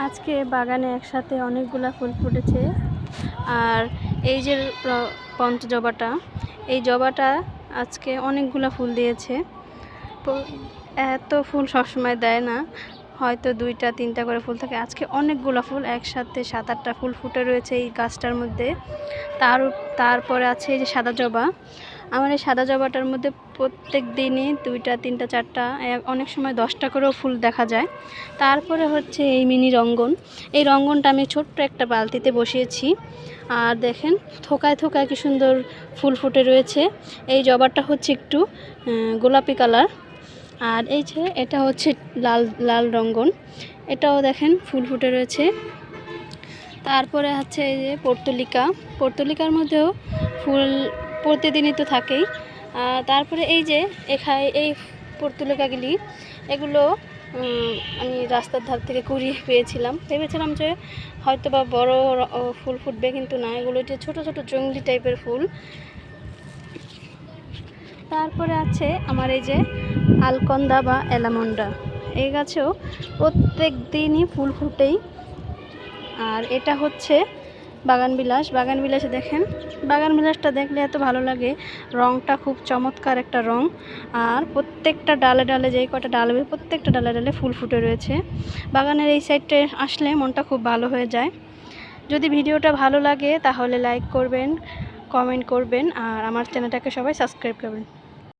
আজকে বাগানে একসাথে অনেকগুলা ফুল ফুটেছে। আর এই যে পঞ্চজবাটা, এই জবাটা আজকে অনেকগুলা ফুল দিয়েছে। এত ফুল সবসময় দেয় না, হয়তো 2টা 3টা করে ফুল থাকে। আজকে অনেকগুলা ফুল একসাথে 7-8টা ফুল ফুটে রয়েছে এই গাছটার মধ্যে। তারপরে আছে এই যে সাদা জবা। আমার এই সাদা জবাটার মধ্যে প্রত্যেক দিনই 2টা 3টা 4টা, অনেক সময় 10টা করেও ফুল দেখা যায়। তারপরে হচ্ছে এই মিনি রঙ্গন। এই রঙ্গনটা আমি ছোট্ট একটা বালতিতে বসিয়েছি। আর দেখেন থোকায় থোকায় কি সুন্দর ফুল ফুটে রয়েছে। এই জবাটা হচ্ছে একটু গোলাপি কালার। আর এই যে এটা হচ্ছে লাল লাল রঙ্গন, এটাও দেখেন ফুল ফুটে রয়েছে। তারপরে হচ্ছে এই যে পর্তুলিকার মধ্যেও ফুল প্রতিদিনই তো থাকেই। তারপরে এই যে এই পর্তুলিকাগুলি, এগুলো আমি রাস্তার ধার থেকে কুড়িয়ে পেয়েছিলাম। ভেবেছিলাম যে হয়তো বা বড় ফুল ফুটবে, কিন্তু না, এগুলো যে ছোট ছোট জংলি টাইপের ফুল। তারপরে আছে আমার এই যে আলকন্দা বা অ্যালামন্ডা, এই গাছেও প্রত্যেক দিনই ফুল ফুটেই। আর এটা হচ্ছে বাগানবিলাসে দেখেন, বাগানবিলাসটা দেখলে এত ভালো লাগে, রংটা খুব চমৎকার একটা রং। আর প্রত্যেকটা ডালে ডালে, যেই কটা ডাল প্রত্যেকটা ডালে ডালে ফুল ফুটে রয়েছে। বাগানের এই সাইডে আসলে মনটা খুব ভালো হয়ে যায়। যদি ভিডিওটা ভালো লাগে তাহলে লাইক করবেন, কমেন্ট করবেন, আর আমার চ্যানেলটাকে সবাই সাবস্ক্রাইব করবেন।